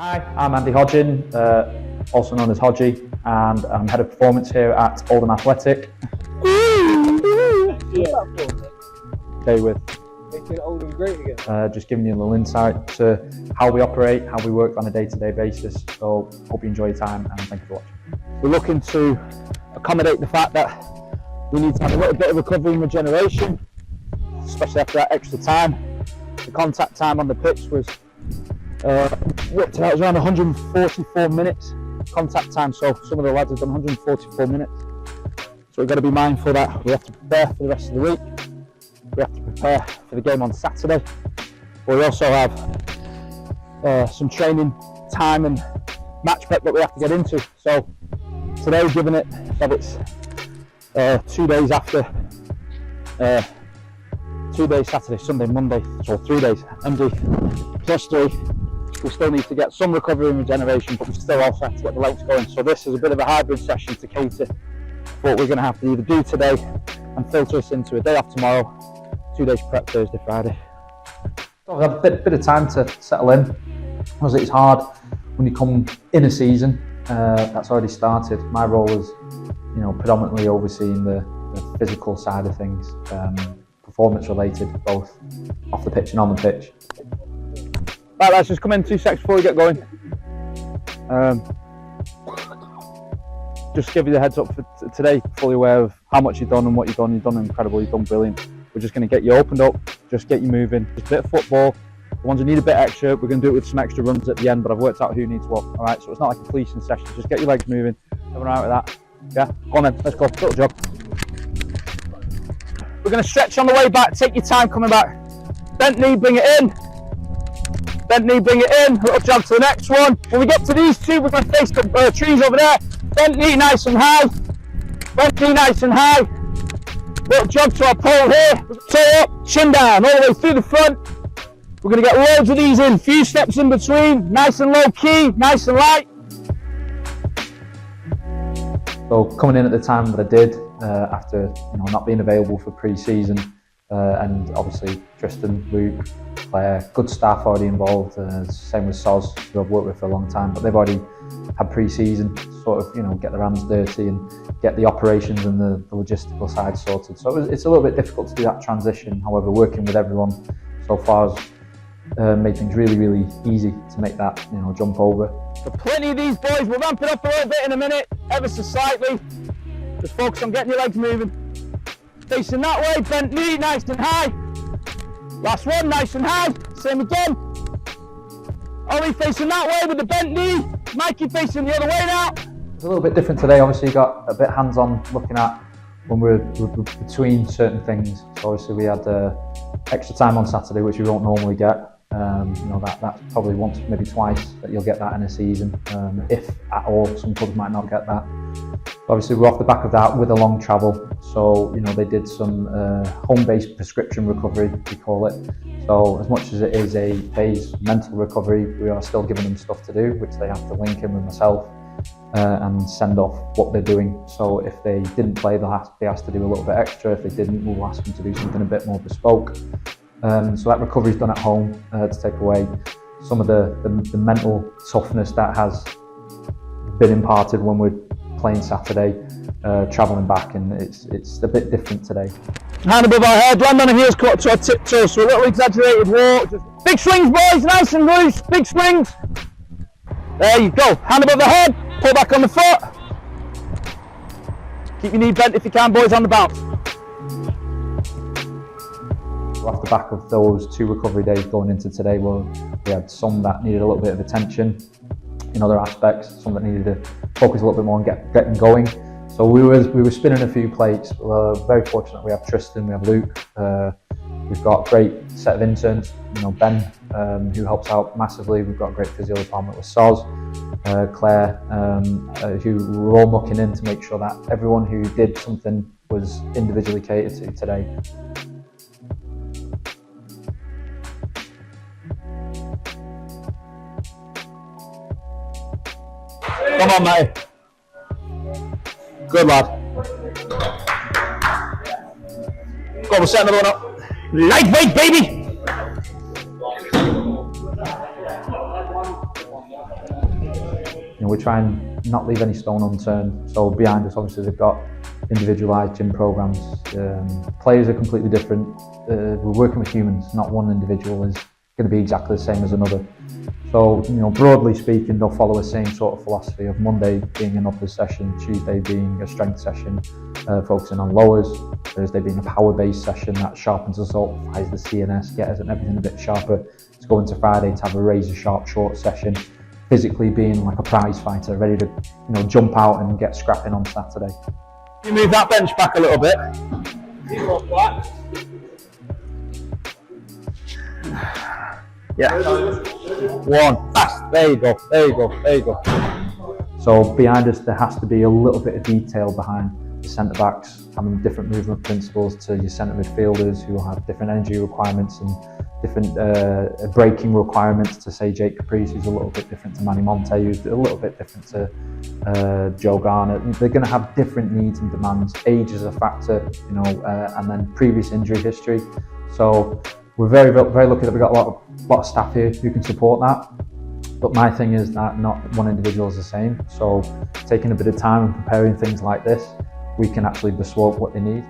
Hi, I'm Andy Hodgen, also known as Hodgie, and I'm Head of Performance here at Oldham Athletic. Okay, with making Oldham great again. Just giving you a little insight to how we operate, how we work on a day-to-day basis. So hope you enjoy your time and thank you for watching. We're looking to accommodate the fact that we need to have a little bit of recovery and regeneration, especially after that extra time. The contact time on the pitch was worked out, it was around 144 minutes contact time, so some of the lads have done 144 minutes. So we've got to be mindful that we have to prepare for the rest of the week. We have to prepare for the game on Saturday. But we also have some training time and match prep that we have to get into. So today, given it that it's 2 days after, 2 days Saturday, Sunday, Monday, so 3 days, MD plus 3. We still need to get some recovery and regeneration, but we still also have to get the legs going. So this is a bit of a hybrid session to cater for what we're going to have to either do today and filter us into a day off tomorrow, 2 days prep, Thursday, Friday. So I've had a bit of time to settle in, because it's hard when you come in a season that's already started. My role is, predominantly overseeing the physical side of things, performance related, both off the pitch and on the pitch. Right, lads, just come in 2 seconds before we get going. Just give you the heads up for today, fully aware of how much you've done and what you've done. You've done incredible, you've done brilliant. We're just going to get you opened up, just get you moving. Just a bit of football. The ones who need a bit extra, we're going to do it with some extra runs at the end, but I've worked out who needs what. All right, so it's not like a policing session. Just get your legs moving. Everyone all right with that? Yeah? Go on then, let's go. Little jog. We're going to stretch on the way back. Take your time coming back. Bent knee, bring it in. Bent knee, bring it in. A little jog to the next one. When we get to these two, we're going to face the trees over there. Bent knee nice and high. Bent knee nice and high. Little jog to our pole here. Toe up, chin down, all the way through the front. We're going to get loads of these in. Few steps in between. Nice and low key, nice and light. So coming in at the time that I did, after not being available for pre-season, and obviously Tristan, Luke, Claire, good staff already involved, same with Soz, who I've worked with for a long time, but they've already had pre-season, sort of get their hands dirty and get the operations and the logistical side sorted. So it's a little bit difficult to do that transition. However, working with everyone so far has made things really, really easy to make that jump over. So plenty of these boys, we'll ramp it up a little bit in a minute, ever so slightly. Just focus on getting your legs moving. Facing that way, bent knee, nice and high. Last one, nice and high. Same again. Ollie facing that way with the bent knee. Mikey facing the other way now. It's a little bit different today. Obviously, you got a bit hands-on looking at when we're between certain things. So obviously, we had extra time on Saturday, which we won't normally get. That's probably once, maybe twice that you'll get that in a season, if at all. Some clubs might not get that. Obviously, we're off the back of that with a long travel. So they did some home-based prescription recovery, we call it. So as much as it is a phase mental recovery, we are still giving them stuff to do, which they have to link in with myself and send off what they're doing. So if they didn't play, they asked to do a little bit extra. If they didn't, we'll ask them to do something a bit more bespoke. So that recovery is done at home to take away some of the mental toughness that has been imparted when we're playing Saturday, travelling back, and it's a bit different today. Hand above our head, land on the heels, come up to our tiptoes, so a little exaggerated walk. Just big swings, boys, nice and loose, big swings. There you go, hand above the head, pull back on the foot. Keep your knee bent if you can, boys, on the bounce. Off the back of those 2 recovery days going into today, we had some that needed a little bit of attention in other aspects, some that needed to focus a little bit more on getting going. So we were spinning a few plates. We're very fortunate. We have Tristan, we have Luke. We've got a great set of interns. Ben, who helps out massively. We've got a great physio department with Soz, Claire, who were all looking in to make sure that everyone who did something was individually catered to today. Come on, mate. Good lad. Go on, we'll set another one up. Lightweight, baby! we try and not leave any stone unturned. So behind us, obviously, they've got individualised gym programs. Players are completely different. We're working with humans. Not one individual is going to be exactly the same as another. So, broadly speaking, they'll follow the same sort of philosophy of Monday being an uppers session, Tuesday being a strength session, focusing on lowers, Thursday being a power-based session that sharpens us up, fires the CNS, gets us and everything a bit sharper. Let's go into Friday to have a razor-sharp short session, physically being like a prize fighter, ready to jump out and get scrapping on Saturday. You move that bench back a little bit. Yeah. One. There you go. There you go. There you go. So behind us, there has to be a little bit of detail behind the centre backs, having different movement principles to your centre midfielders who will have different energy requirements and different braking requirements to, say, Jake Caprice, who's a little bit different to Manny Monte, who's a little bit different to Joe Garner. They're going to have different needs and demands. Age is a factor, and then previous injury history. So we're very, very lucky that we've got a lot of staff here who can support that. But my thing is that not one individual is the same. So taking a bit of time and preparing things like this, we can actually bespoke what they need.